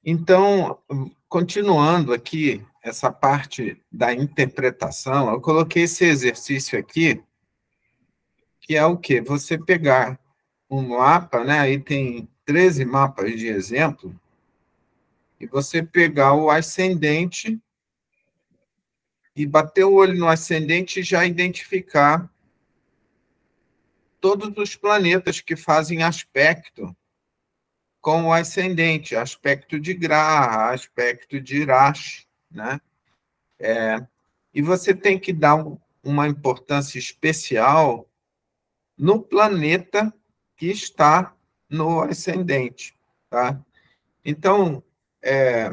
Então, continuando aqui, essa parte da interpretação, eu coloquei esse exercício aqui, que é o quê? Você pegar um mapa, né? Aí tem 13 mapas de exemplo, e você pegar o ascendente e bater o olho no ascendente e já identificar todos os planetas que fazem aspecto com o ascendente, aspecto de Graha, aspecto de Irashi, né? E você tem que dar uma importância especial no planeta que está no ascendente, tá? Então, é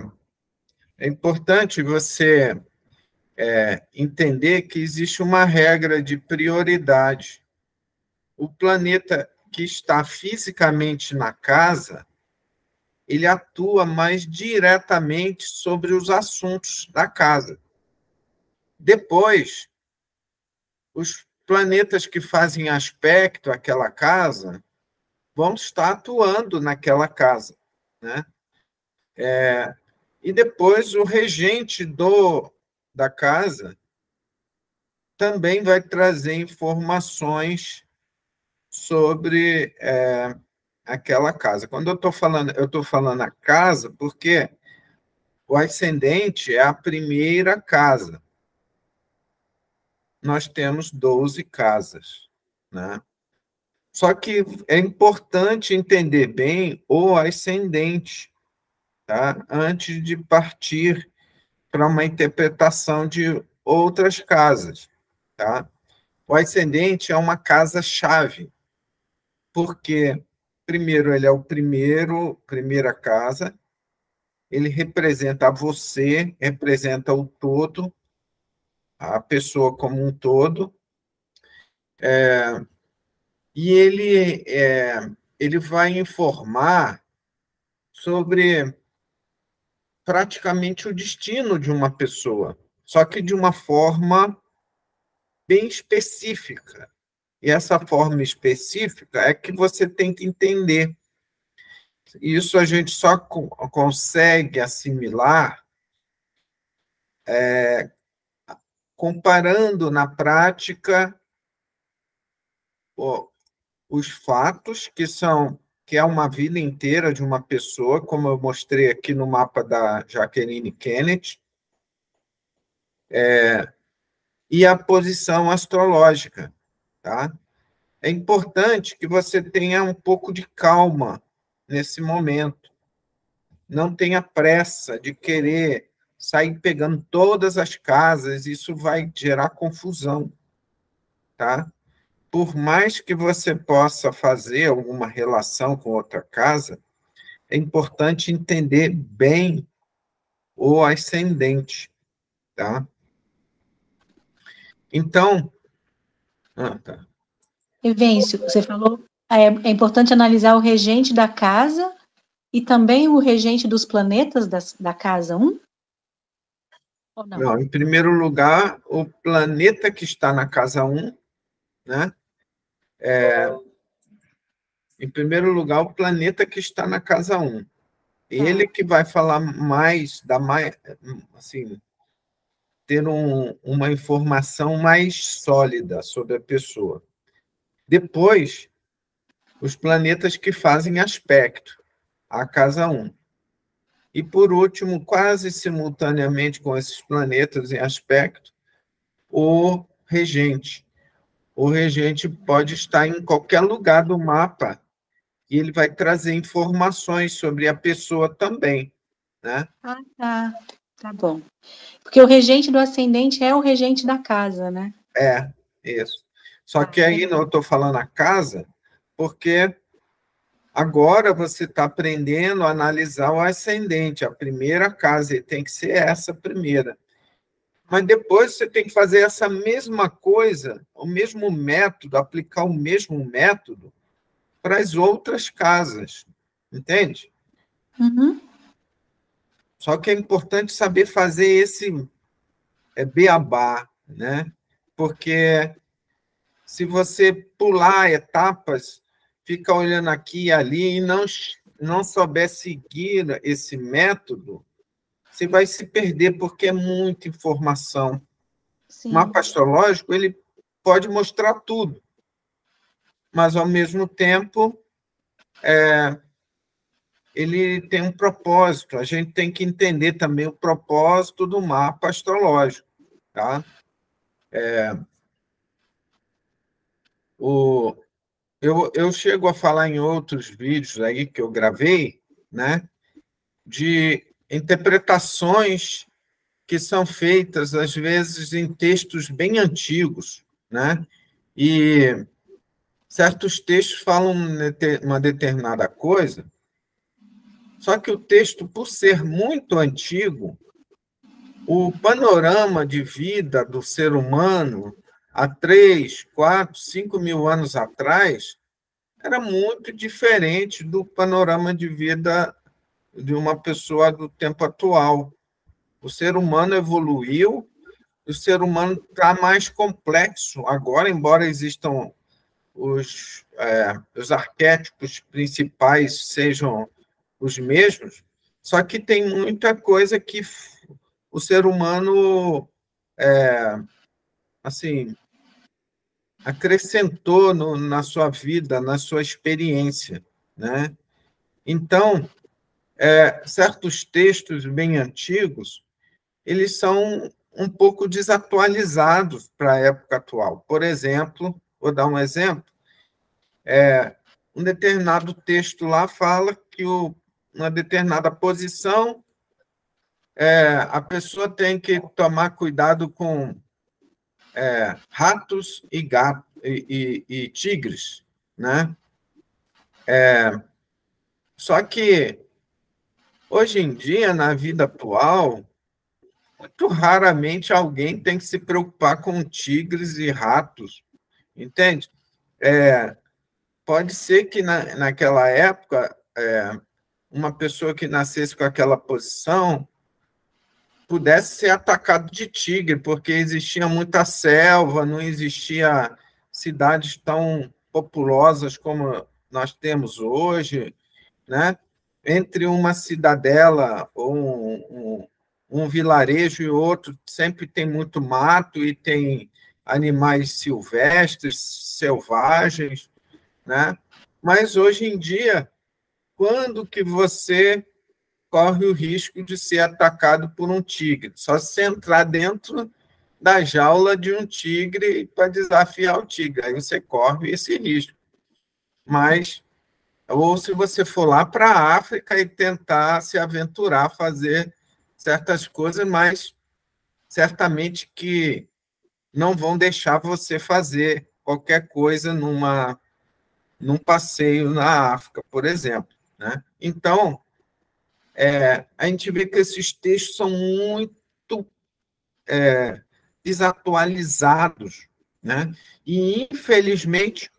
importante você entender que existe uma regra de prioridade. O planeta que está fisicamente na casa, ele atua mais diretamente sobre os assuntos da casa. Depois, os planetas que fazem aspecto àquela casa vão estar atuando naquela casa, né? E depois o regente da casa também vai trazer informações sobre aquela casa. Quando eu estou falando a casa, porque o ascendente é a primeira casa. Nós temos 12 casas, né? Só que é importante entender bem o ascendente, tá? Antes de partir para uma interpretação de outras casas, tá? O ascendente é uma casa-chave, porque, primeiro, ele é primeira casa, ele representa você, representa o todo, a pessoa como um todo, e ele vai informar sobre praticamente o destino de uma pessoa, só que de uma forma bem específica. E essa forma específica é que você tem que entender. Isso a gente só consegue assimilar comparando na prática os fatos que é uma vida inteira de uma pessoa, como eu mostrei aqui no mapa da Jacqueline Kennedy, e a posição astrológica, tá? É importante que você tenha um pouco de calma nesse momento. Não tenha pressa de querer sair pegando todas as casas, isso vai gerar confusão, tá? Por mais que você possa fazer alguma relação com outra casa, é importante entender bem o ascendente, tá? Então, tá. Evêncio, você falou, é importante analisar o regente da casa e também o regente dos planetas da casa 1? Ou não? Não, em primeiro lugar, o planeta que está na casa 1, né? Em primeiro lugar, o planeta que está na casa 1. Ele que vai falar mais, assim, ter uma informação mais sólida sobre a pessoa. Depois, os planetas que fazem aspecto à casa 1. E, por último, quase simultaneamente com esses planetas em aspecto, o regente. O regente pode estar em qualquer lugar do mapa e ele vai trazer informações sobre a pessoa também, né? Ah, tá bom. Porque o regente do ascendente é o regente da casa, né? Isso. Só que aí eu estou falando a casa, porque agora você está aprendendo a analisar o ascendente, a primeira casa, e tem que ser essa primeira. Mas depois você tem que fazer essa mesma coisa, o mesmo método, aplicar o mesmo método para as outras casas, entende? Uhum. Só que é importante saber fazer esse beabá, né? Porque se você pular etapas, fica olhando aqui e ali e não souber seguir esse método, você vai se perder, porque é muita informação. Sim. O mapa astrológico, ele pode mostrar tudo, mas, ao mesmo tempo, ele tem um propósito. A gente tem que entender também o propósito do mapa astrológico. Tá? Eu chego a falar em outros vídeos aí que eu gravei, né, de interpretações que são feitas, às vezes, em textos bem antigos, né? E certos textos falam uma determinada coisa, só que o texto, por ser muito antigo, o panorama de vida do ser humano há 3, 4, 5 mil anos atrás era muito diferente do panorama de vida de uma pessoa do tempo atual. O ser humano evoluiu, o ser humano está mais complexo agora, embora existam os arquétipos principais sejam os mesmos, só que tem muita coisa que o ser humano assim acrescentou na sua vida, na sua experiência, né? Então, certos textos bem antigos, eles são um pouco desatualizados para a época atual. Por exemplo, vou dar um exemplo, um determinado texto lá fala que uma determinada posição, a pessoa tem que tomar cuidado com ratos e gatos e tigres, né? Só que hoje em dia, na vida atual, muito raramente alguém tem que se preocupar com tigres e ratos, entende? Pode ser que naquela época uma pessoa que nascesse com aquela posição pudesse ser atacado de tigre, porque existia muita selva, não existia cidades tão populosas como nós temos hoje, né? Entre uma cidadela ou um vilarejo e outro, sempre tem muito mato e tem animais silvestres, selvagens, né? Mas, hoje em dia, quando que você corre o risco de ser atacado por um tigre? Só se você entrar dentro da jaula de um tigre para desafiar o tigre, aí você corre esse risco. Mas, ou se você for lá para a África e tentar se aventurar a fazer certas coisas, mas certamente que não vão deixar você fazer qualquer coisa num passeio na África, por exemplo, né? Então, a gente vê que esses textos são muito desatualizados, né? E, infelizmente,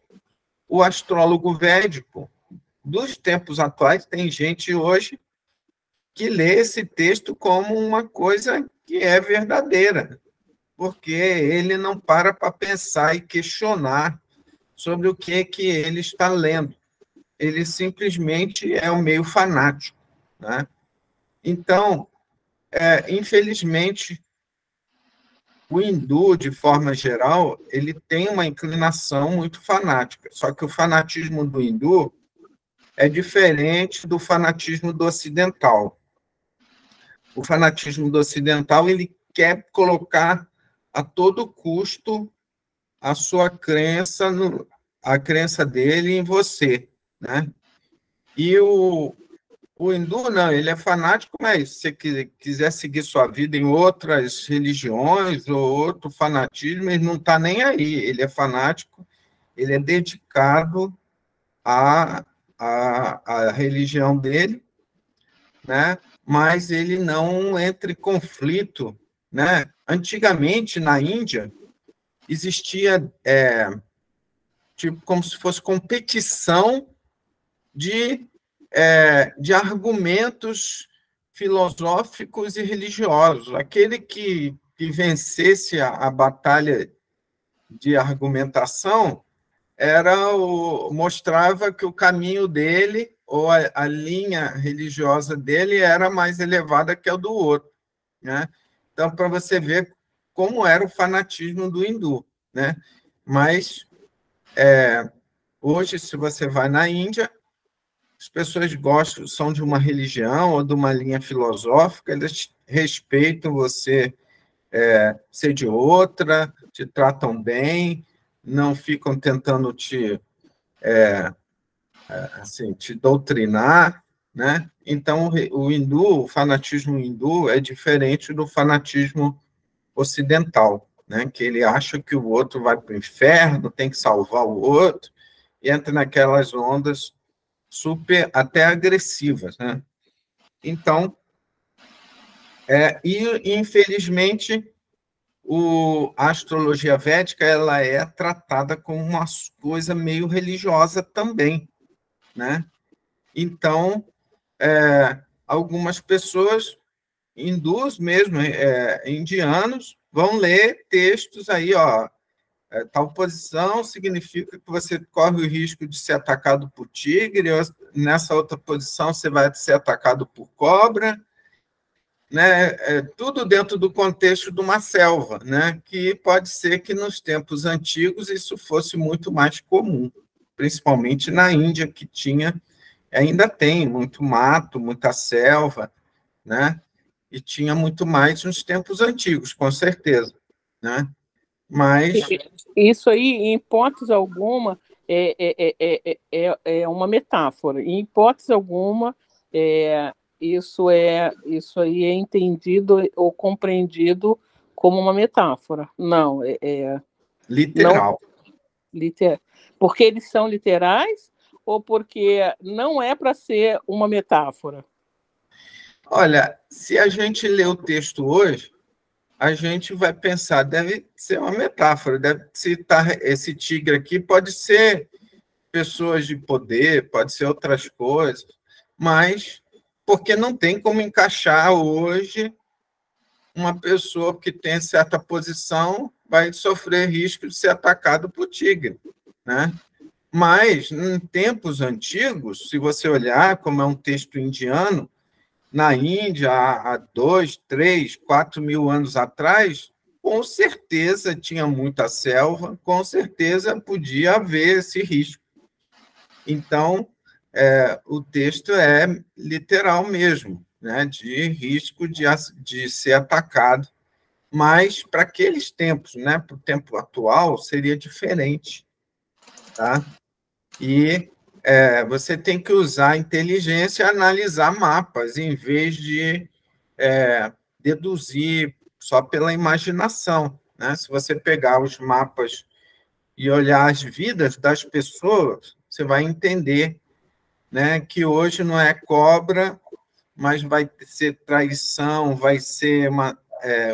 o astrólogo védico dos tempos atuais, tem gente hoje que lê esse texto como uma coisa que é verdadeira, porque ele não para pensar e questionar sobre o que ele está lendo. Ele simplesmente é um meio fanático, né? Então, infelizmente, o hindu, de forma geral, ele tem uma inclinação muito fanática, só que o fanatismo do hindu é diferente do fanatismo do ocidental. O fanatismo do ocidental, ele quer colocar a todo custo a sua crença, a crença dele em você, né? E o hindu, não, ele é fanático, mas se você quiser seguir sua vida em outras religiões ou outro fanatismo, ele não está nem aí. Ele é fanático, ele é dedicado à religião dele, né? Mas ele não entra em conflito, né? Antigamente, na Índia, existia tipo como se fosse competição de argumentos filosóficos e religiosos. Aquele que vencesse a batalha de argumentação mostrava que o caminho dele ou a linha religiosa dele era mais elevada que a do outro, né? Então, para você ver como era o fanatismo do hindu, né? Mas hoje, se você vai na Índia, as pessoas gostam, são de uma religião ou de uma linha filosófica, eles respeitam você ser de outra, te tratam bem, não ficam tentando te doutrinar, né? Então, o hindu, o fanatismo hindu é diferente do fanatismo ocidental, né? Que ele acha que o outro vai para o inferno, tem que salvar o outro, e entra naquelas ondas super até agressivas, né? Então, e infelizmente a astrologia védica ela é tratada como uma coisa meio religiosa também, né? Então, algumas pessoas, hindus mesmo, indianos, vão ler textos aí, ó, tal posição significa que você corre o risco de ser atacado por tigre, ou nessa outra posição você vai ser atacado por cobra, né? Tudo dentro do contexto de uma selva, né? Que pode ser que nos tempos antigos isso fosse muito mais comum, principalmente na Índia, que ainda tem muito mato, muita selva, né? E tinha muito mais nos tempos antigos, com certeza, né? Mas isso aí, em hipótese alguma, é uma metáfora. Em hipótese alguma, isso aí é entendido ou compreendido como uma metáfora. Não, literal. Não, porque eles são literais ou porque não é para ser uma metáfora? Olha, se a gente lê o texto hoje, a gente vai pensar, deve ser uma metáfora, deve citar esse tigre aqui, pode ser pessoas de poder, pode ser outras coisas, mas porque não tem como encaixar hoje uma pessoa que tem certa posição vai sofrer risco de ser atacado por tigre, né? Mas, em tempos antigos, se você olhar, como é um texto indiano, na Índia, há 2, 3, 4 mil anos atrás, com certeza tinha muita selva, com certeza podia haver esse risco. Então, o texto é literal mesmo, né, de risco de ser atacado. Mas, para aqueles tempos, né, para o tempo atual, seria diferente. Tá? E você tem que usar a inteligência e analisar mapas, em vez de deduzir só pela imaginação. Né? Se você pegar os mapas e olhar as vidas das pessoas, você vai entender, né, que hoje não é cobra, mas vai ser traição, vai ser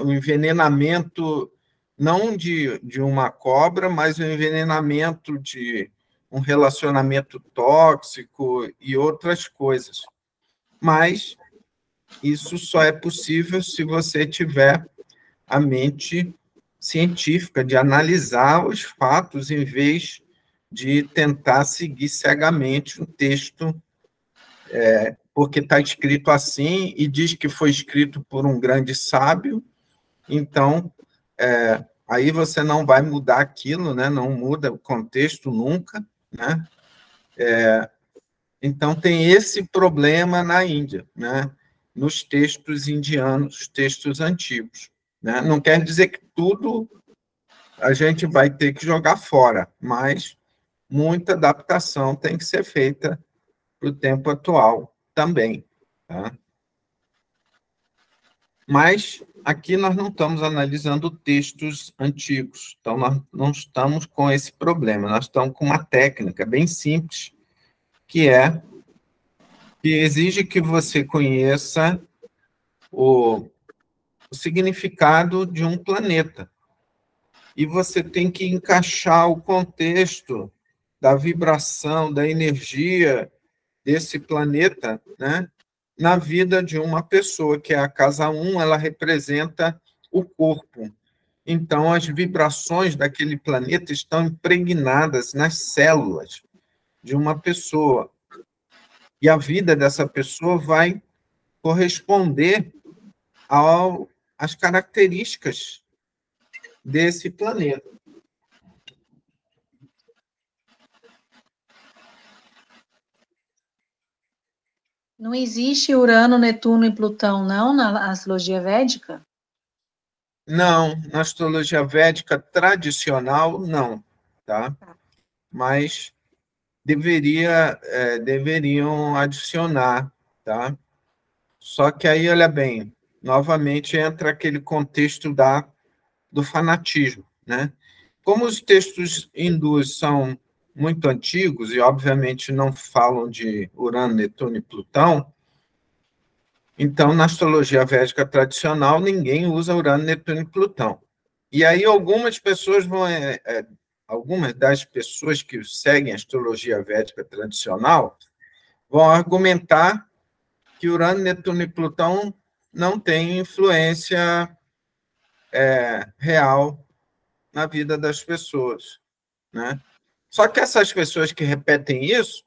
um envenenamento, não de uma cobra, mas um envenenamento de um relacionamento tóxico e outras coisas. Mas isso só é possível se você tiver a mente científica, de analisar os fatos, em vez de tentar seguir cegamente um texto, porque está escrito assim e diz que foi escrito por um grande sábio, então aí você não vai mudar aquilo, né? Não muda o contexto nunca, né? Então tem esse problema na Índia, né? Nos textos indianos, textos antigos, né? Não quer dizer que tudo a gente vai ter que jogar fora, mas muita adaptação tem que ser feita para o tempo atual também. Tá? Mas aqui nós não estamos analisando textos antigos, então nós não estamos com esse problema, nós estamos com uma técnica bem simples, que exige que você conheça o significado de um planeta. E você tem que encaixar o contexto da vibração, da energia desse planeta, né, na vida de uma pessoa, que é a casa 1, ela representa o corpo. Então, as vibrações daquele planeta estão impregnadas nas células de uma pessoa. e a vida dessa pessoa vai corresponder às características desse planeta. Não existe Urano, Netuno e Plutão, não, na astrologia védica? Não, na astrologia védica tradicional, não, tá? Mas deveriam adicionar, tá? Só que aí, olha bem, novamente entra aquele contexto do fanatismo, né? Como os textos hindus são muito antigos e, obviamente, não falam de Urano, Netuno e Plutão, então, na astrologia védica tradicional, ninguém usa Urano, Netuno e Plutão. E aí algumas pessoas algumas das pessoas que seguem a astrologia védica tradicional vão argumentar que Urano, Netuno e Plutão não têm influência real na vida das pessoas, né? Só que essas pessoas que repetem isso,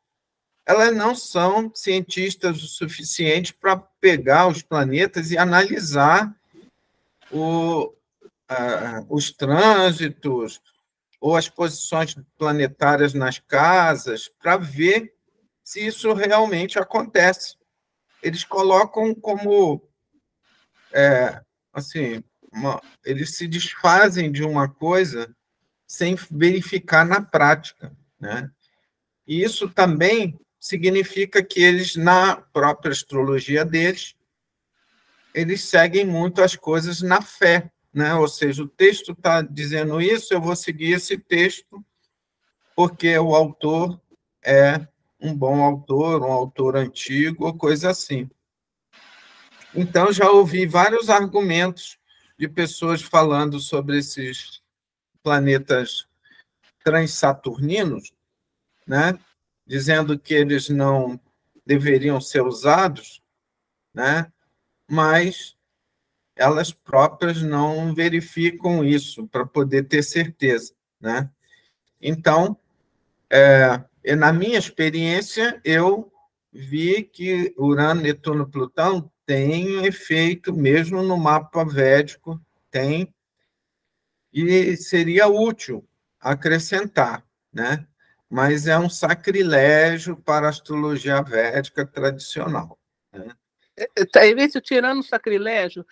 elas não são cientistas o suficiente para pegar os planetas e analisar os trânsitos ou as posições planetárias nas casas para ver se isso realmente acontece. Eles colocam como assim, eles se desfazem de uma coisa sem verificar na prática, né? E isso também significa que eles, na própria astrologia deles, eles seguem muito as coisas na fé, né? Ou seja, o texto está dizendo isso, eu vou seguir esse texto, porque o autor é um bom autor, um autor antigo, ou coisa assim. Então, já ouvi vários argumentos de pessoas falando sobre esses planetas transsaturninos, né? Dizendo que eles não deveriam ser usados, né? Mas elas próprias não verificam isso para poder ter certeza, né? Então, na minha experiência, eu vi que Urano, Netuno, Plutão tem efeito mesmo no mapa védico, tem, e seria útil acrescentar, né? Mas é um sacrilégio para a astrologia védica tradicional, né? Esse tirando o sacrilégio,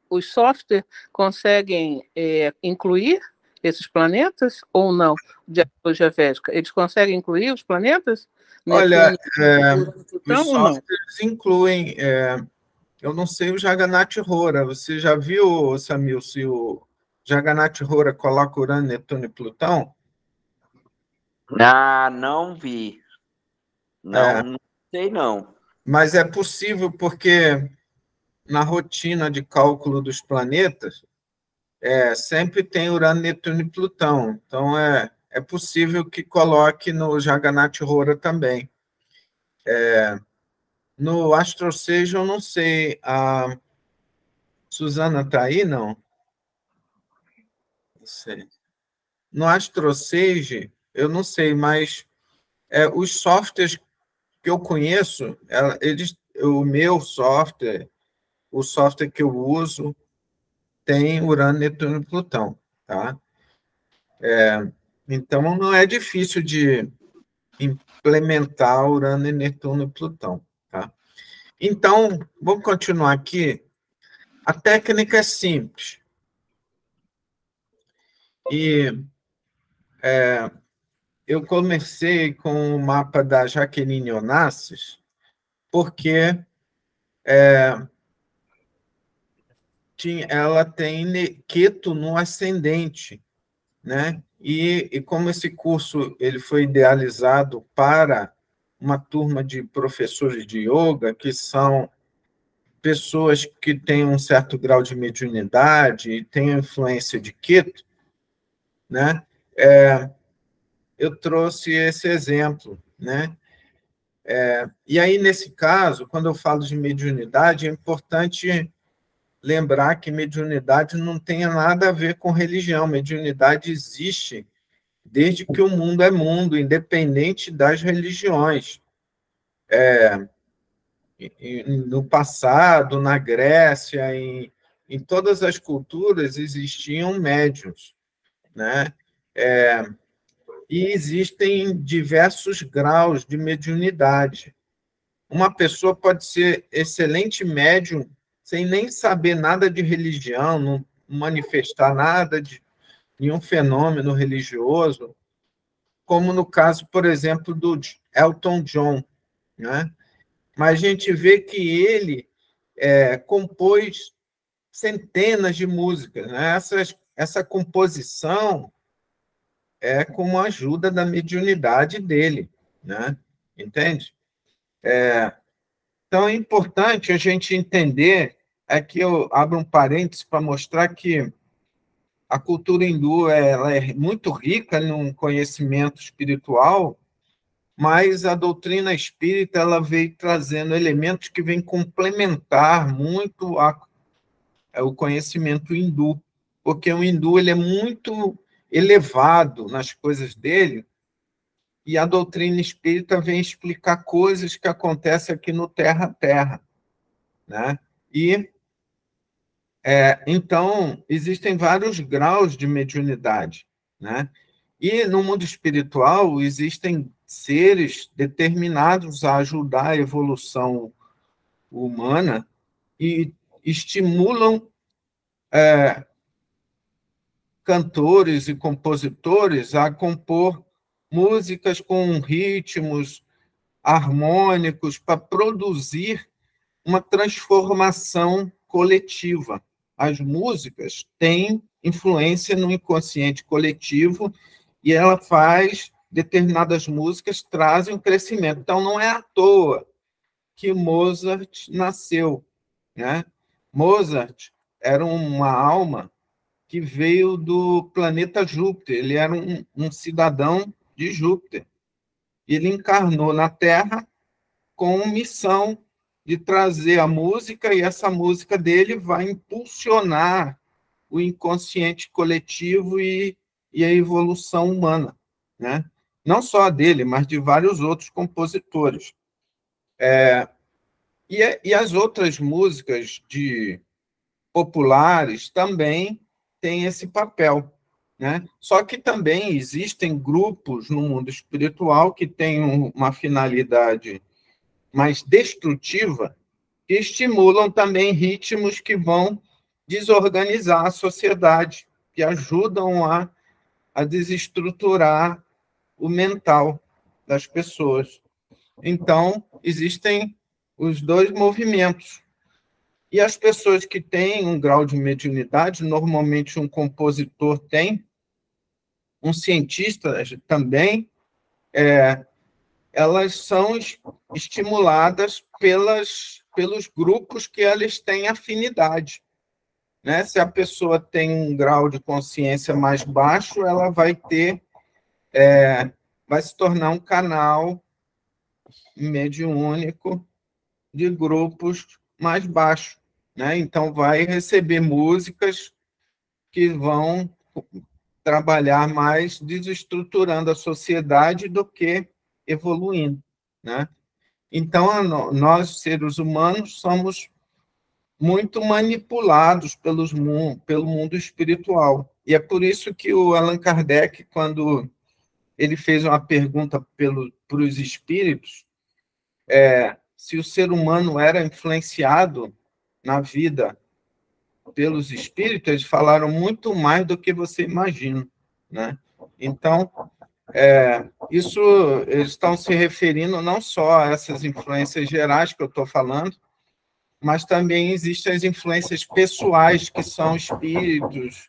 os softwares conseguem incluir esses planetas ou não, de astrologia védica? Eles conseguem incluir os planetas? Olha, Plutão, os softwares incluem, eu não sei o Jagannath Hora, você já viu, Samil, se o Jagannath Hora coloca Urano, Netuno e Plutão? Ah, não vi. Não sei, não. Mas é possível porque na rotina de cálculo dos planetas, sempre tem Urano, Netuno e Plutão. Então, é possível que coloque no Jagannath Hora também. No Astro Sage, eu não sei. A Suzana está aí, não? Não sei. No Astro Sage, eu não sei, mas os softwares que eu conheço, o meu software, o software que eu uso, tem Urano, Netuno e Plutão, tá? Então, não é difícil de implementar Urano, Netuno e Plutão, tá? Então, vamos continuar aqui. A técnica é simples. E eu comecei com o mapa da Jaqueline Onassis, porque ela tem Queto no ascendente, né? E como esse curso ele foi idealizado para uma turma de professores de yoga, que são pessoas que têm um certo grau de mediunidade e têm influência de Queto, né? Eu trouxe esse exemplo, né? E aí, nesse caso, quando eu falo de mediunidade, é importante lembrar que mediunidade não tem nada a ver com religião. Mediunidade existe desde que o mundo é mundo, independente das religiões. No passado, na Grécia, em todas as culturas existiam médiuns, né? E existem diversos graus de mediunidade. Uma pessoa pode ser excelente médium sem nem saber nada de religião, não manifestar nada de nenhum fenômeno religioso, como no caso, por exemplo, do Elton John, né? Mas a gente vê que ele compôs centenas de músicas, né? Essa composição é com a ajuda da mediunidade dele, né? Entende? Então, é importante a gente entender, aqui eu abro um parênteses para mostrar que a cultura hindu ela é muito rica no conhecimento espiritual, mas a doutrina espírita ela veio trazendo elementos que vêm complementar muito o conhecimento hindu, porque o hindu ele é muito elevado nas coisas dele, e a doutrina espírita vem explicar coisas que acontecem aqui no terra a terra, né? E então existem vários graus de mediunidade, né? E no mundo espiritual existem seres determinados a ajudar a evolução humana e estimulam cantores e compositores a compor músicas com ritmos harmônicos para produzir uma transformação coletiva. As músicas têm influência no inconsciente coletivo e ela faz determinadas músicas trazem um crescimento. Então, não é à toa que Mozart nasceu, né? Mozart era uma alma que veio do planeta Júpiter, ele era um cidadão de Júpiter. Ele encarnou na Terra com missão de trazer a música, e essa música dele vai impulsionar o inconsciente coletivo e a evolução humana, né? Não só a dele, mas de vários outros compositores. E as outras músicas populares também têm esse papel, né? Só que também existem grupos no mundo espiritual que têm uma finalidade mais destrutiva, que estimulam também ritmos que vão desorganizar a sociedade, que ajudam a desestruturar o mental das pessoas. Então, existem os dois movimentos. E as pessoas que têm um grau de mediunidade, normalmente um compositor tem, um cientista também, elas são estimuladas pelos grupos que elas têm afinidade, né? Se a pessoa tem um grau de consciência mais baixo, ela vai se tornar um canal mediúnico de grupos mais baixos, né? Então vai receber músicas que vão trabalhar mais desestruturando a sociedade do que evoluindo, né? Então, nós, seres humanos, somos muito manipulados pelo mundo espiritual. E é por isso que o Allan Kardec, quando ele fez uma pergunta para os espíritos, se o ser humano era influenciado na vida pelos espíritos, eles falaram muito mais do que você imagina, né? Então, isso eles estão se referindo não só a essas influências gerais que eu estou falando, mas também existem as influências pessoais, que são espíritos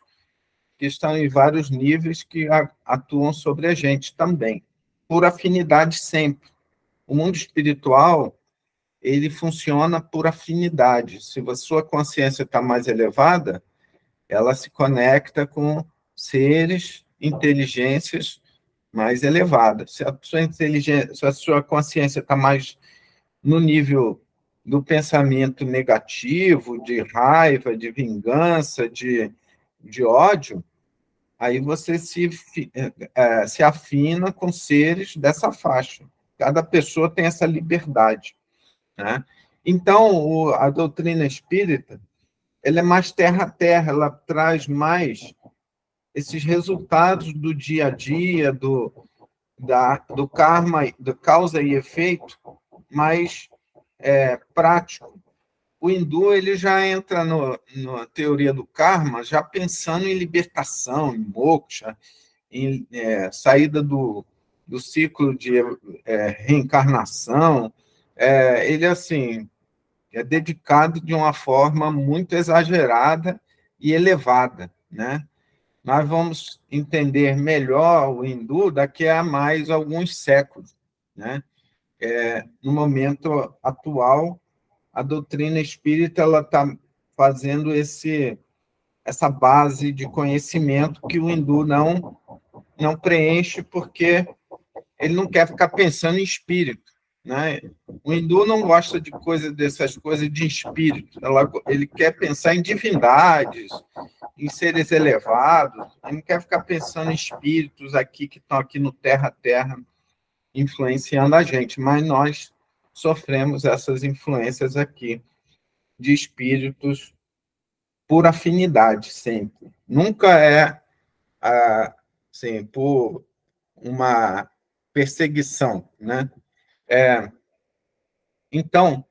que estão em vários níveis que atuam sobre a gente também, por afinidade sempre. O mundo espiritual, ele funciona por afinidade. Se a sua consciência está mais elevada, ela se conecta com seres, inteligências mais elevadas. Se a sua consciência está mais no nível do pensamento negativo, de raiva, de vingança, de ódio, Aí você se afina com seres dessa faixa. Cada pessoa tem essa liberdade, né? Então, a doutrina espírita, ela é mais terra a terra, ela traz mais esses resultados do dia a dia, do karma, do causa e efeito, mais prático. O hindu ele já entra na teoria do karma, já pensando em libertação, em moksha, em saída do ciclo de reencarnação. Ele assim é dedicado de uma forma muito exagerada e elevada, né? Nós vamos entender melhor o hindu daqui a mais alguns séculos, né? No momento atual, a doutrina espírita ela está fazendo essa base de conhecimento que o hindu não preenche, porque ele não quer ficar pensando em espírito, né? O hindu não gosta dessas coisas de espírito, ele quer pensar em divindades, em seres elevados, ele não quer ficar pensando em espíritos aqui que estão aqui no terra a terra influenciando a gente, mas nós sofremos essas influências aqui de espíritos por afinidade, sempre. Nunca assim, por uma perseguição, né? Então,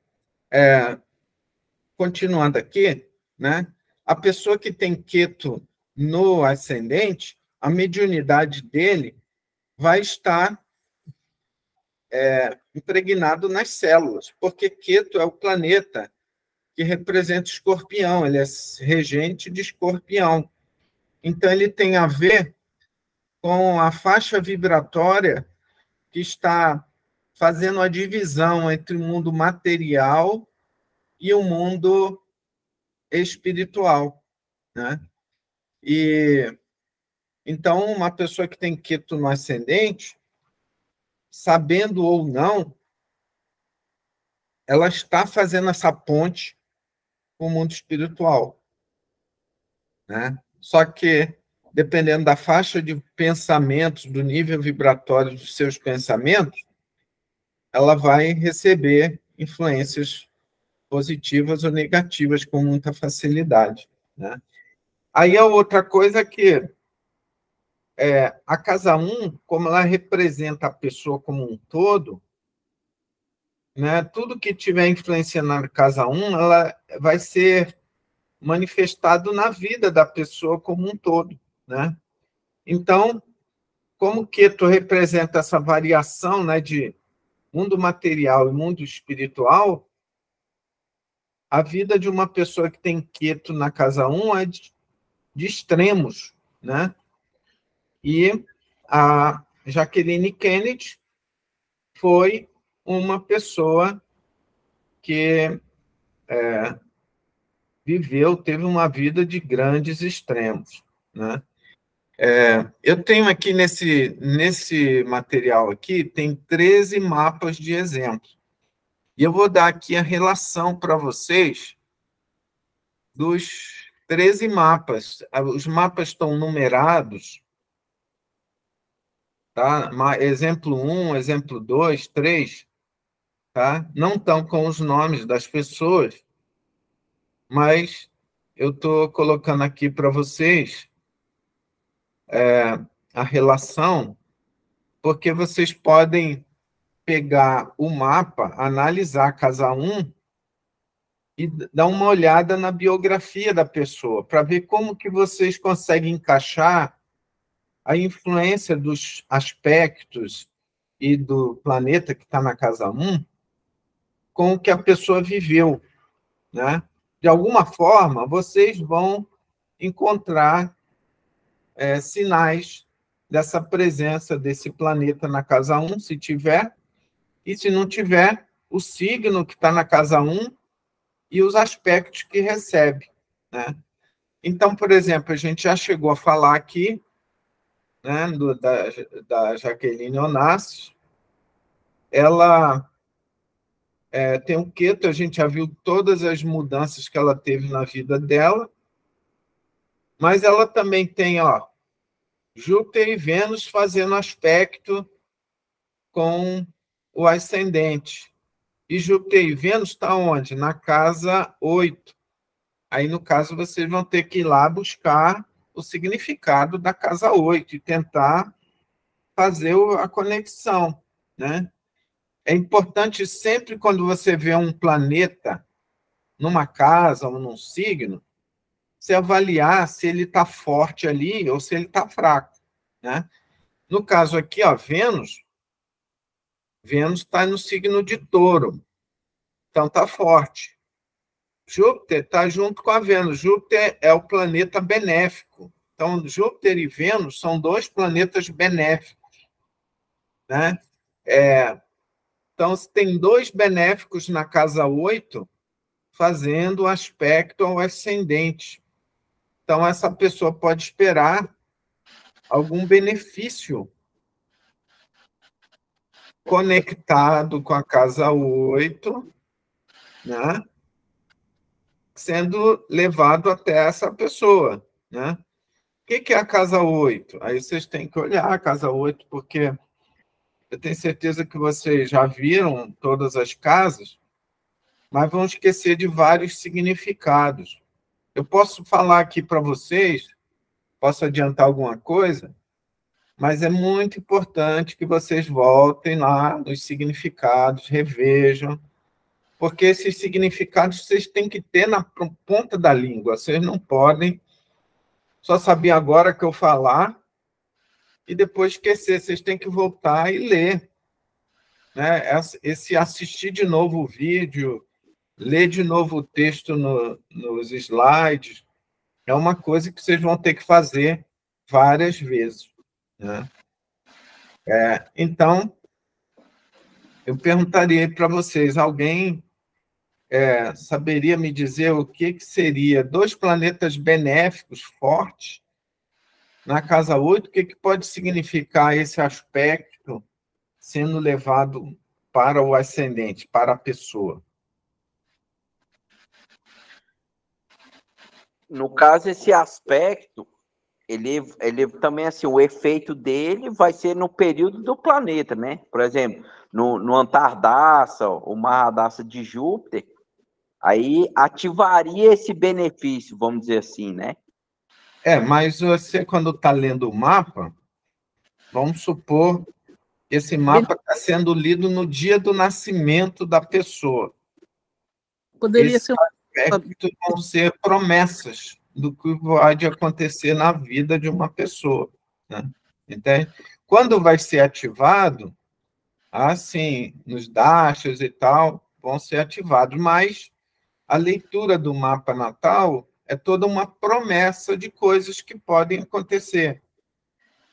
continuando aqui, né? A pessoa que tem Ketu no ascendente, a mediunidade dele vai estar impregnado nas células, porque Ketu é o planeta que representa Escorpião, ele é regente de Escorpião. Então, ele tem a ver com a faixa vibratória que está fazendo a divisão entre o mundo material e o mundo espiritual, né? E então, uma pessoa que tem Ketu no ascendente, sabendo ou não, ela está fazendo essa ponte com o mundo espiritual, né? Só que, dependendo da faixa de pensamentos, do nível vibratório dos seus pensamentos, ela vai receber influências positivas ou negativas com muita facilidade, né? Aí a outra coisa é que a casa 1, como ela representa a pessoa como um todo, né, tudo que tiver influência na casa 1, ela vai ser manifestado na vida da pessoa como um todo, né? Então, como Ketu representa essa variação, né, de mundo material e mundo espiritual, a vida de uma pessoa que tem Ketu na casa 1 é de extremos, né? E a Jacqueline Kennedy foi uma pessoa que teve uma vida de grandes extremos, né? Eu tenho aqui nesse material aqui, tem 13 mapas de exemplo. E eu vou dar aqui a relação para vocês dos 13 mapas. Os mapas estão numerados, tá? Exemplo 1, exemplo 2, 3, tá? Não estão com os nomes das pessoas, mas eu estou colocando aqui para vocês a relação, porque vocês podem pegar o mapa, analisar a casa 1 e dar uma olhada na biografia da pessoa, para ver como que vocês conseguem encaixar a influência dos aspectos e do planeta que está na casa 1 com o que a pessoa viveu, né? De alguma forma, vocês vão encontrar sinais dessa presença desse planeta na casa 1, se tiver, e se não tiver, o signo que está na casa 1 e os aspectos que recebe, né? Então, por exemplo, a gente já chegou a falar aqui, né, da Jaqueline Onassis. Ela tem um Ketu, a gente já viu todas as mudanças que ela teve na vida dela, mas ela também tem Júpiter e Vênus fazendo aspecto com o ascendente. E Júpiter e Vênus está onde? Na casa 8. Aí, no caso, vocês vão ter que ir lá buscar o significado da casa 8 e tentar fazer a conexão, né? É importante sempre, quando você vê um planeta numa casa ou num signo, você avaliar se ele está forte ali ou se ele está fraco, né? No caso aqui, ó, Vênus está no signo de Touro, então está forte. Júpiter está junto com a Vênus. Júpiter é o planeta benéfico. Então, Júpiter e Vênus são dois planetas benéficos, né? Então, tem dois benéficos na casa 8 fazendo aspecto ao ascendente. Então, essa pessoa pode esperar algum benefício conectado com a casa 8, né? Sendo levado até essa pessoa, né? O que é a casa 8? Aí vocês têm que olhar a casa 8, porque eu tenho certeza que vocês já viram todas as casas, mas vão esquecer de vários significados. Eu posso falar aqui para vocês, posso adiantar alguma coisa, mas é muito importante que vocês voltem lá nos significados, revejam, porque esses significados vocês têm que ter na ponta da língua. Vocês não podem só saber agora que eu falar e depois esquecer. Vocês têm que voltar e ler, né? Esse assistir de novo o vídeo, ler de novo o texto nos slides, é uma coisa que vocês vão ter que fazer várias vezes, né? Então, eu perguntaria para vocês, alguém saberia me dizer o que seria dois planetas benéficos fortes na casa 8? O que pode significar esse aspecto sendo levado para o ascendente, para a pessoa? No caso, esse aspecto, ele também, assim, o efeito dele vai ser no período do planeta, né? Por exemplo, no Antardaça, o Mahadaça de Júpiter, aí ativaria esse benefício, vamos dizer assim, né? Mas você, quando está lendo o mapa, vamos supor que esse mapa está sendo lido no dia do nascimento da pessoa. Poderia ser aspectos vão ser promessas do que pode acontecer na vida de uma pessoa, né? Entende? Quando vai ser ativado, assim, nos dashas e tal, vão ser ativados, mas a leitura do mapa natal é toda uma promessa de coisas que podem acontecer,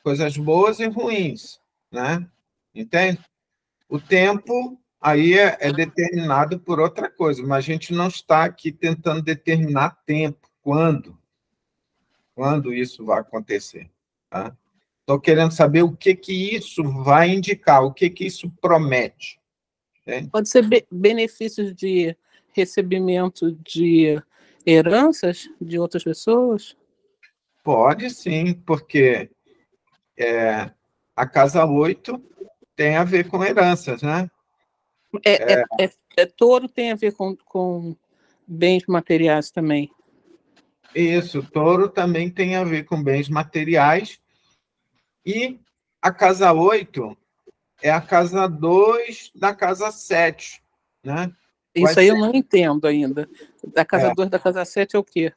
coisas boas e ruins, né? Entende? O tempo aí é determinado por outra coisa, mas a gente não está aqui tentando determinar tempo, quando isso vai acontecer, tá? Estou querendo saber o que isso vai indicar, o que isso promete. Entende? Pode ser benefícios de recebimento de heranças de outras pessoas? Pode sim, porque a casa 8 tem a ver com heranças, né? Touro tem a ver com bens materiais também. Isso, Touro também tem a ver com bens materiais. E a casa 8 é a casa 2 da casa 7, né? Isso aí eu não entendo ainda. Da casa 2 da casa 7 é o quê?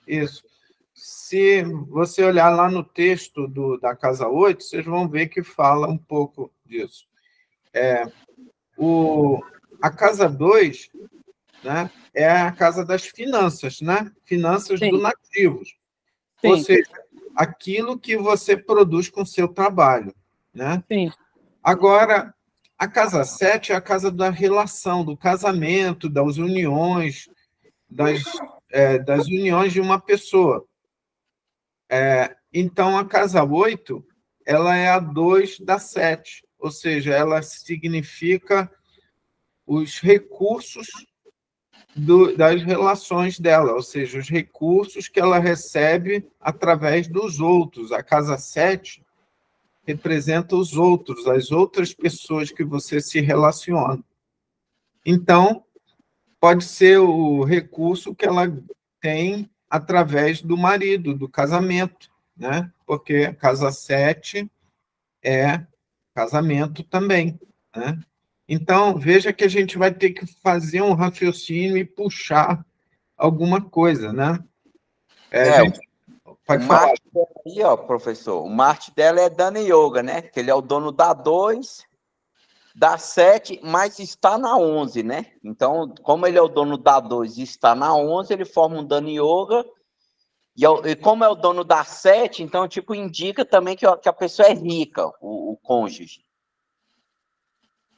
Isso. Se você olhar lá no texto da casa 8, vocês vão ver que fala um pouco disso. A casa 2, né, é a casa das finanças, né? Finanças Sim. do nativos. Sim. Ou seja, aquilo que você produz com o seu trabalho, né? Sim. Agora, a casa 7 é a casa da relação, do casamento, das uniões, das uniões de uma pessoa. Então, a casa 8, ela é a 2 da 7, ou seja, ela significa os recursos das relações dela, ou seja, os recursos que ela recebe através dos outros. A casa 7 representa os outros, as outras pessoas que você se relaciona. Então, pode ser o recurso que ela tem através do marido, do casamento, né? Porque a casa 7 é casamento também, né? Então, veja que a gente vai ter que fazer um raciocínio e puxar alguma coisa, né? Pode falar. Marte aí, ó, professor, o Marte dela é Dana Yoga, né? Que ele é o dono da 2, da 7, mas está na 11, né? Então, como ele é o dono da 2 e está na 11, ele forma um Dana Yoga. E como é o dono da 7, então, tipo, indica também que a pessoa é rica, o cônjuge.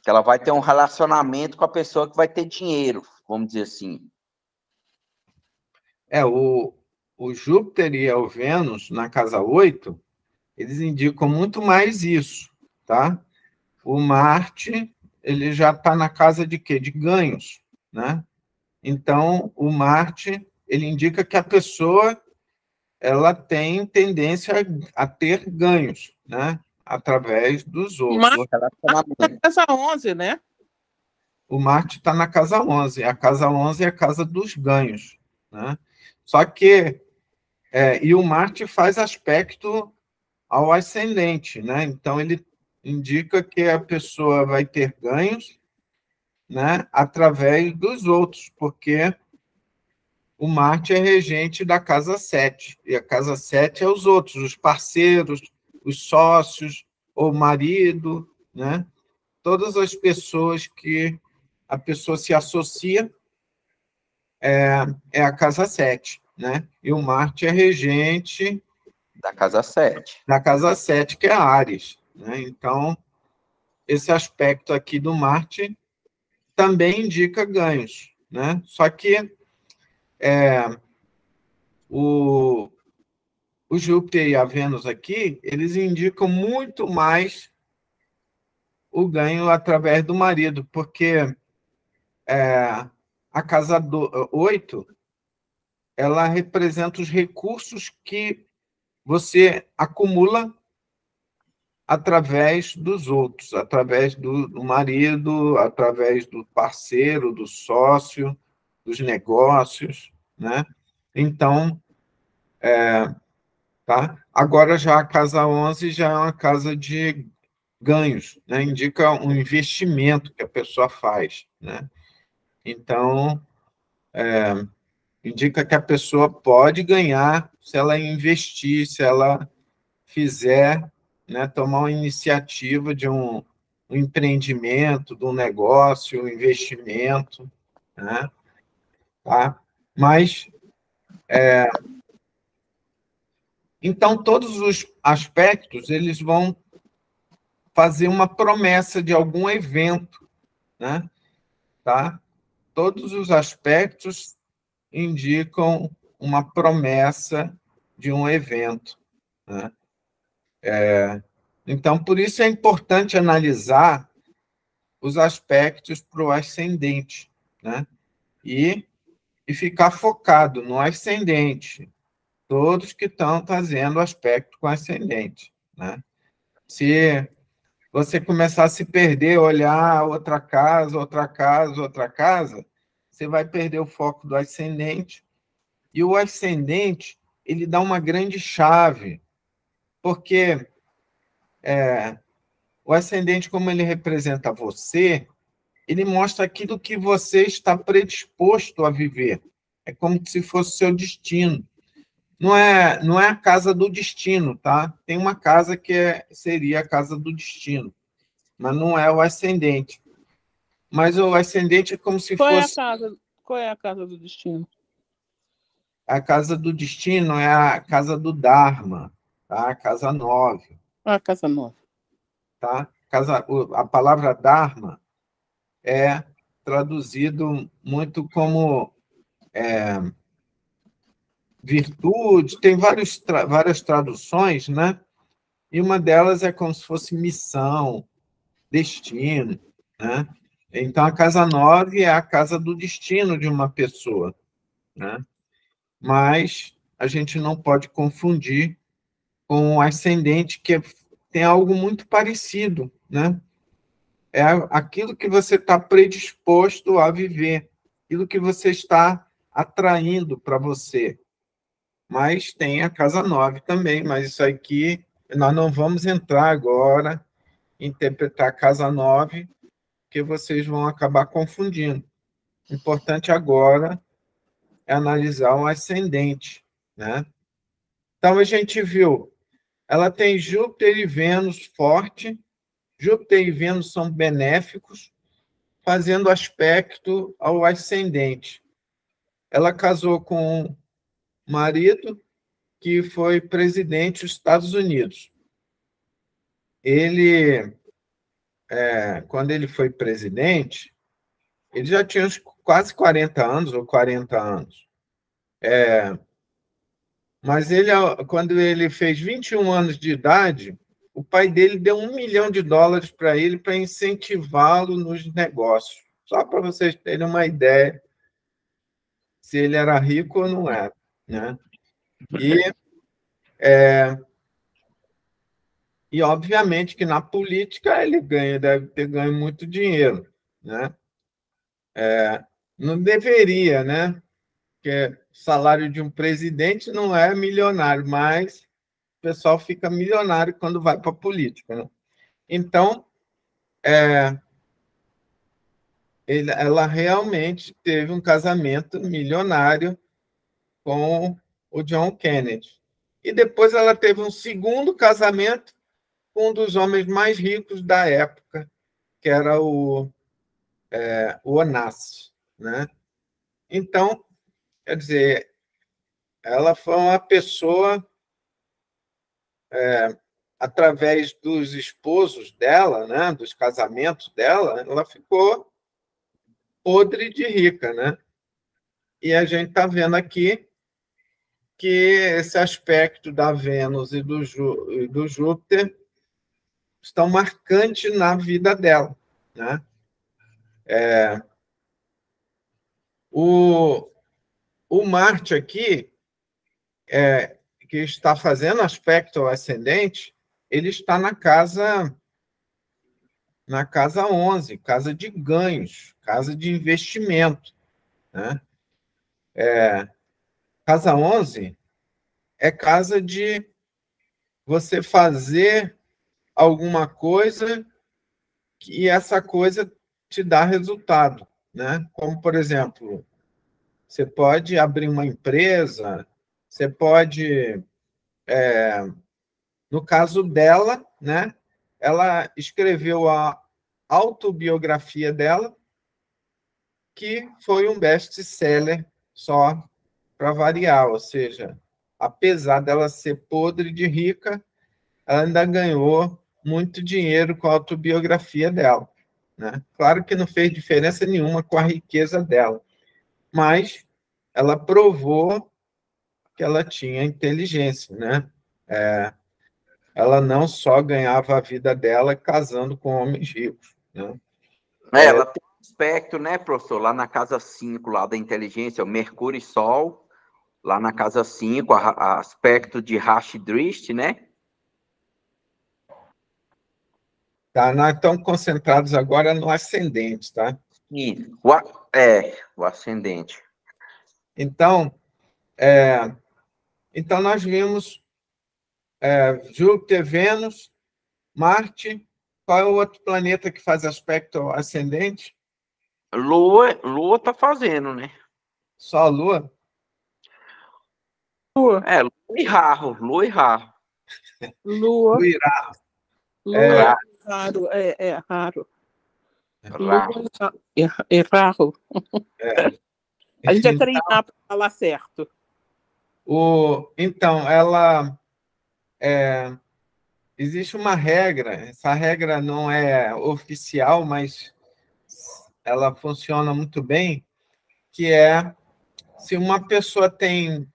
Que ela vai ter um relacionamento com a pessoa que vai ter dinheiro, vamos dizer assim. O Júpiter e o Vênus, na casa 8, eles indicam muito mais isso, tá? O Marte, ele já está na casa de quê? De ganhos, né? Então, o Marte, ele indica que a pessoa ela tem tendência a ter ganhos, né? Através dos outros. Marte na casa 11, né? O Marte está na casa 11. A casa 11 é a casa dos ganhos, né? Só que... e o Marte faz aspecto ao ascendente, né? Então, ele indica que a pessoa vai ter ganhos, né, através dos outros, porque o Marte é regente da casa 7, e a casa 7 é os outros, os parceiros, os sócios, o marido, né? Todas as pessoas que a pessoa se associa é a casa 7, né? E o Marte é regente da casa 7. Da casa 7, que é Áries, né? Então, esse aspecto aqui do Marte também indica ganhos, né? Só que o Júpiter e a Vênus aqui, eles indicam muito mais o ganho através do marido, porque a casa 8, ela representa os recursos que você acumula através dos outros, através do marido, através do parceiro, do sócio, dos negócios, né? Então, tá? Agora já a casa 11 já é uma casa de ganhos, né? Indica um investimento que a pessoa faz, né? Então, indica que a pessoa pode ganhar se ela investir, se ela fizer, né, tomar uma iniciativa de um empreendimento, de um negócio, um investimento, né? Tá? Mas, então, todos os aspectos, eles vão fazer uma promessa de algum evento, né? Tá? Todos os aspectos indicam uma promessa de um evento, né? Então, por isso é importante analisar os aspectos para o ascendente, né? E ficar focado no ascendente, todos que estão fazendo aspecto com ascendente, né? Se você começar a se perder, olhar outra casa, você vai perder o foco do ascendente, e o ascendente, ele dá uma grande chave, porque o ascendente, como ele representa você, ele mostra aquilo que você está predisposto a viver. É como se fosse seu destino. Não é a casa do destino, tá? Tem uma casa que seria a casa do destino, mas não é o ascendente. Mas o ascendente é como se fosse... Qual é a casa do destino? A casa do destino é a casa do Dharma, tá? A casa 9. A casa 9. Tá? A palavra Dharma é traduzido muito como virtude, tem várias traduções, né? E uma delas é como se fosse missão, destino, né? Então, a casa 9 é a casa do destino de uma pessoa, né? Mas a gente não pode confundir com o ascendente, que tem algo muito parecido, né? É aquilo que você está predisposto a viver, aquilo que você está atraindo para você. Mas tem a casa 9 também, mas isso aqui nós não vamos entrar agora em interpretar a casa 9, que vocês vão acabar confundindo. O importante agora é analisar o ascendente, né? Então, a gente viu, ela tem Júpiter e Vênus forte, Júpiter e Vênus são benéficos, fazendo aspecto ao ascendente. Ela casou com um marido que foi presidente dos Estados Unidos. Ele, quando ele foi presidente, ele já tinha uns quase 40 anos ou 40 anos. Mas ele, quando ele fez 21 anos de idade, o pai dele deu $1 milhão para ele para incentivá-lo nos negócios. Só para vocês terem uma ideia se ele era rico ou não era, né? E obviamente que na política ele deve ter ganho muito dinheiro, né? Não deveria, né? Porque o salário de um presidente não é milionário, mas o pessoal fica milionário quando vai para a política, né? Então, ela realmente teve um casamento milionário com o John Kennedy. E depois ela teve um segundo casamento com um dos homens mais ricos da época, que era o Onassis, né? Então, quer dizer, ela foi uma pessoa, através dos esposos dela, né, dos casamentos dela, ela ficou podre de rica, né? E a gente está vendo aqui que esse aspecto da Vênus e do Júpiter estão marcantes na vida dela, né? O Marte aqui, que está fazendo aspecto ao ascendente, ele está na casa 11, casa de ganhos, casa de investimento, né? Casa 11 é casa de você fazer alguma coisa e essa coisa te dá resultado, né? Como, por exemplo, você pode abrir uma empresa, você pode, no caso dela, né? Ela escreveu a autobiografia dela, que foi um best-seller só para variar, ou seja, apesar dela ser podre de rica, ela ainda ganhou muito dinheiro com a autobiografia dela, né? Claro que não fez diferença nenhuma com a riqueza dela, mas ela provou que ela tinha inteligência, né? Ela não só ganhava a vida dela casando com homens ricos, né? Ela tem um aspecto, né, professor, lá na casa 5, lá da inteligência, o Mercúrio e Sol, lá na casa 5, aspecto de Rashi-Drishti, né? Tá, nós estamos concentrados agora no ascendente, tá? Isso. O ascendente. Então, então nós vimos Júpiter, Vênus, Marte. Qual é o outro planeta que faz aspecto ao ascendente? Lua tá fazendo, né? Só a Lua? Lua. Lua e Raro. Lua. Lua irá. Lua raro. Raro. Lua é raro. A gente vai treinar para falar certo. Então, ela... existe uma regra, essa regra não é oficial, mas ela funciona muito bem, que é se uma pessoa tem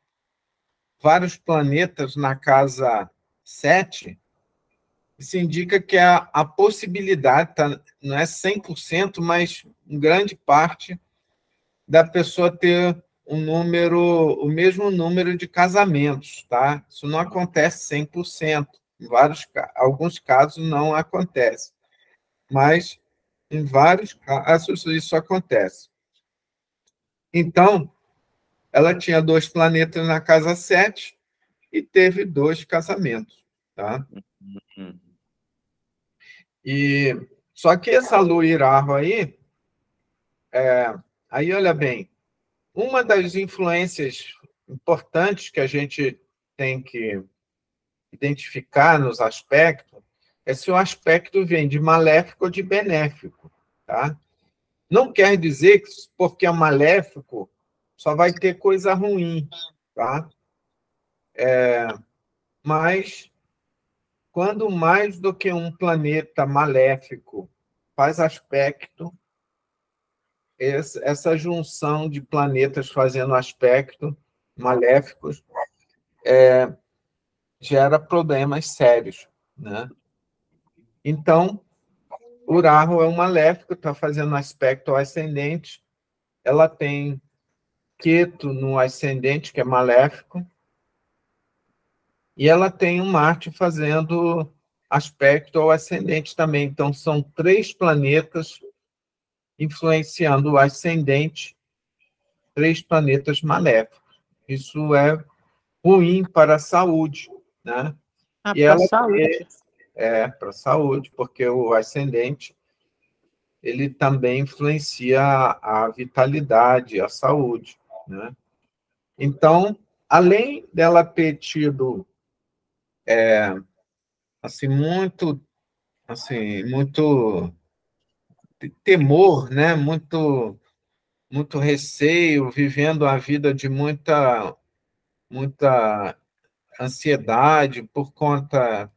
vários planetas na casa 7, Isso indica que a possibilidade, tá, não é 100%, mas em grande parte da pessoa ter o mesmo número de casamentos, tá? Isso não acontece 100%. Alguns casos não acontece, mas em vários casos isso acontece. Então, ela tinha 2 planetas na casa 7 e teve 2 casamentos, tá? E só que essa Lua Iraho aí olha bem, uma das influências importantes que a gente tem que identificar nos aspectos é se o aspecto vem de maléfico ou de benéfico, tá? Não quer dizer que porque é maléfico só vai ter coisa ruim, tá? Mas quando mais do que um planeta maléfico faz aspecto, essa junção de planetas fazendo aspecto maléficos gera problemas sérios, né? Então, Uraho é um maléfico, está fazendo aspecto ao ascendente, ela tem Ketu no ascendente, que é maléfico, e ela tem um Marte fazendo aspecto ao ascendente também. Então, são 3 planetas influenciando o ascendente, 3 planetas maléficos. Isso é ruim para a saúde, né? E para a ela saúde. para a saúde, porque o ascendente ele também influencia a vitalidade, a saúde, né? Então, além dela ter tido muito temor, né? Muito receio, vivendo a vida de muita ansiedade por conta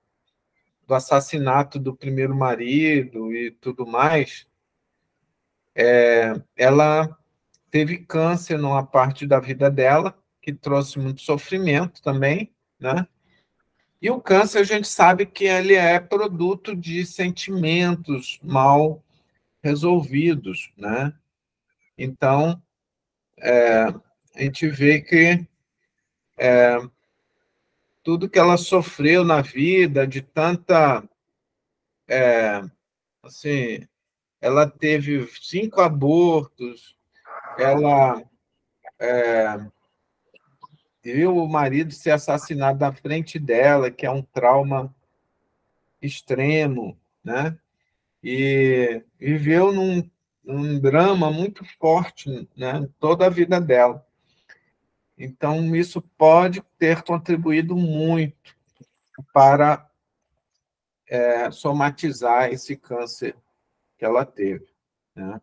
do assassinato do primeiro marido e tudo mais, ela teve câncer numa parte da vida dela, que trouxe muito sofrimento também, né? E o câncer, a gente sabe que ele é produto de sentimentos mal resolvidos, né? Então, a gente vê que tudo que ela sofreu na vida, de tanta, assim, ela teve 5 abortos, ela viu o marido ser assassinado na frente dela, que é um trauma extremo, né? E viveu num drama muito forte, né? Toda a vida dela. Então, isso pode ter contribuído muito para somatizar esse câncer que ela teve, né?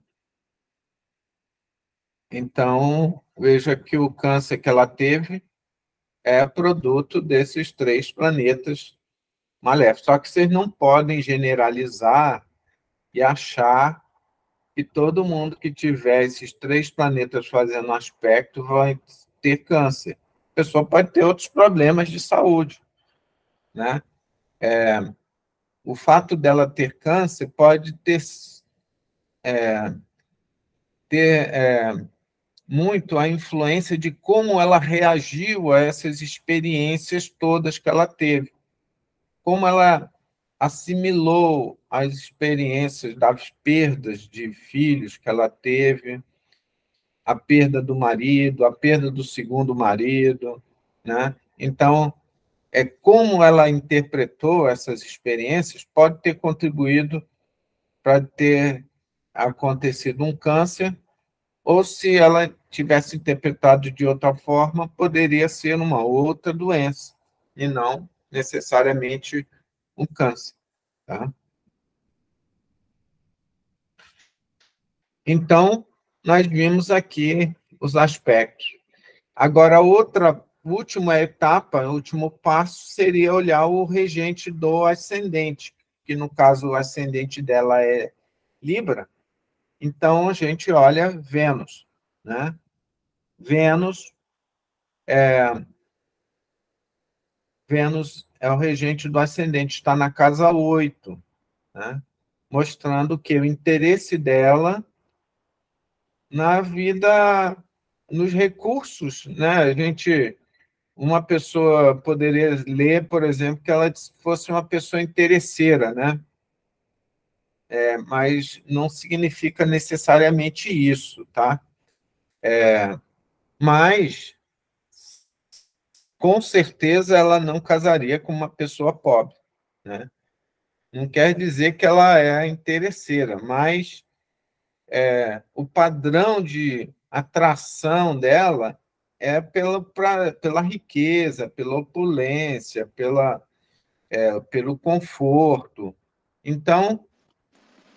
Então, veja que o câncer que ela teve é produto desses 3 planetas maléficos. Só que vocês não podem generalizar e achar que todo mundo que tiver esses 3 planetas fazendo aspecto vai ter câncer. A pessoa pode ter outros problemas de saúde, né? O fato dela ter câncer pode ter muito a influência de como ela reagiu a essas experiências todas que ela teve, como ela assimilou as experiências das perdas de filhos que ela teve, a perda do marido, a perda do segundo marido, né? Então, como ela interpretou essas experiências pode ter contribuído para ter acontecido um câncer, ou se ela tivesse interpretado de outra forma, poderia ser uma outra doença, e não necessariamente um câncer, tá? Então, nós vimos aqui os aspectos. Agora, última etapa, o último passo seria olhar o regente do ascendente, que no caso o ascendente dela é Libra, então a gente olha Vênus, né? Vênus é o regente do ascendente, está na casa 8, né? Mostrando que o interesse dela na vida, nos recursos, né? Uma pessoa poderia ler, por exemplo, que ela fosse uma pessoa interesseira, né? Mas não significa necessariamente isso, tá? Mas, com certeza, ela não casaria com uma pessoa pobre, né? Não quer dizer que ela é interesseira, mas o padrão de atração dela é pela riqueza, pela opulência, pelo conforto. Então,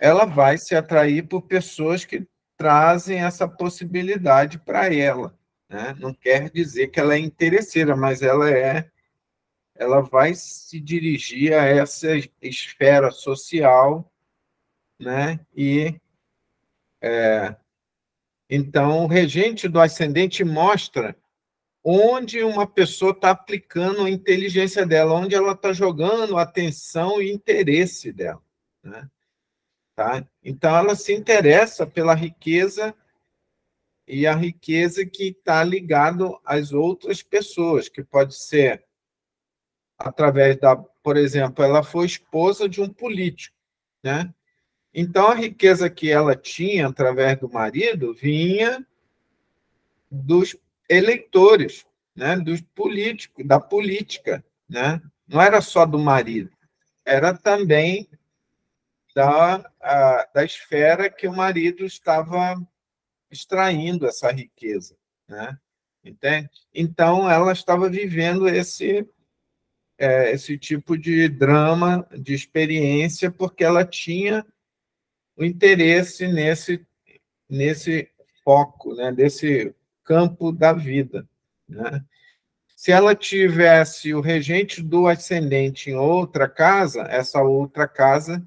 ela vai se atrair por pessoas que trazem essa possibilidade para ela, né? Não quer dizer que ela é interesseira, mas ela vai se dirigir a essa esfera social, né? E então o regente do ascendente mostra onde uma pessoa está aplicando a inteligência dela, onde ela está jogando a atenção e interesse dela, né? Tá? Então, ela se interessa pela riqueza e a riqueza que está ligado às outras pessoas, que pode ser através por exemplo, ela foi esposa de um político, né? Então, a riqueza que ela tinha através do marido vinha dos eleitores, né? Dos políticos, da política, né? Não era só do marido, era também da esfera que o marido estava extraindo essa riqueza, né? Entende? Então, ela estava vivendo esse tipo de drama, de experiência, porque ela tinha o interesse nesse foco, né? Desse campo da vida, né? Se ela tivesse o regente do ascendente em outra casa, essa outra casa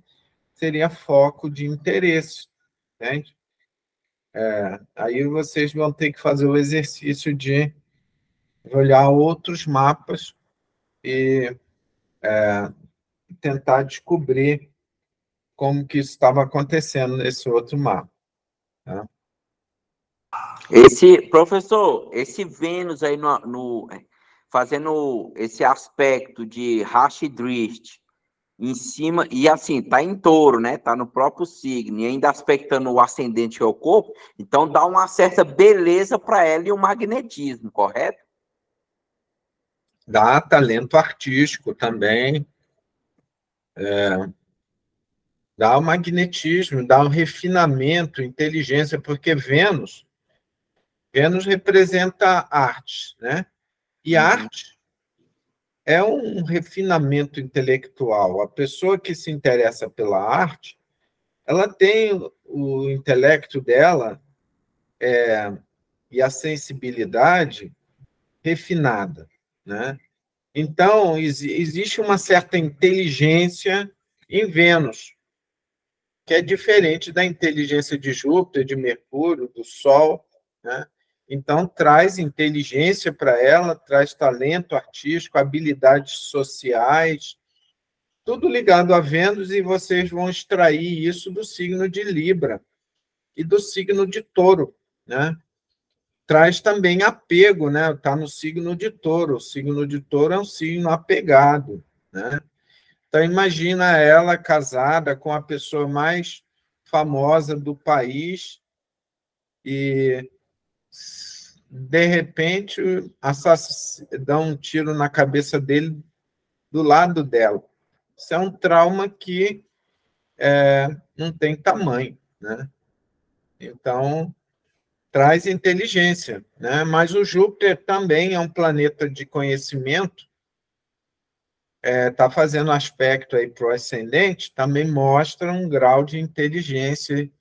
seria foco de interesse, entende? Aí vocês vão ter que fazer o exercício de olhar outros mapas e tentar descobrir como que isso estava acontecendo nesse outro mapa. Tá? Professor, esse Vênus aí fazendo esse aspecto de Hashidrist em cima, e assim, tá em touro, né? Tá no próprio signo, e ainda aspectando o ascendente ao corpo, então dá uma certa beleza para ela e o magnetismo, correto? Dá talento artístico também, dá o magnetismo, dá um refinamento, inteligência, porque Vênus representa arte, né? E arte é um refinamento intelectual. A pessoa que se interessa pela arte, ela tem o intelecto dela e a sensibilidade refinada, né? Então, existe uma certa inteligência em Vênus, que é diferente da inteligência de Júpiter, de Mercúrio, do Sol, né? Então, traz inteligência para ela, traz talento artístico, habilidades sociais, tudo ligado a Vênus, e vocês vão extrair isso do signo de Libra e do signo de Touro, né? Traz também apego, né? Está no signo de Touro. O signo de Touro é um signo apegado, né? Então, imagina ela casada com a pessoa mais famosa do país e, de repente, dá um tiro na cabeça dele do lado dela. Isso é um trauma que não tem tamanho, né? Então, traz inteligência, né? Mas o Júpiter também é um planeta de conhecimento, está fazendo aspecto aí para o ascendente, também mostra um grau de inteligência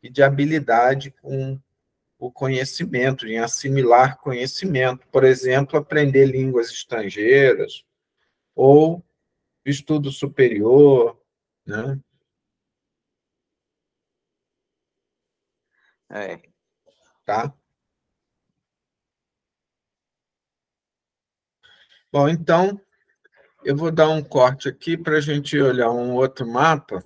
e de habilidade com o conhecimento, em assimilar conhecimento, por exemplo, aprender línguas estrangeiras ou estudo superior, né? Tá? Bom, então, Eu vou dar um corte aqui para a gente olhar um outro mapa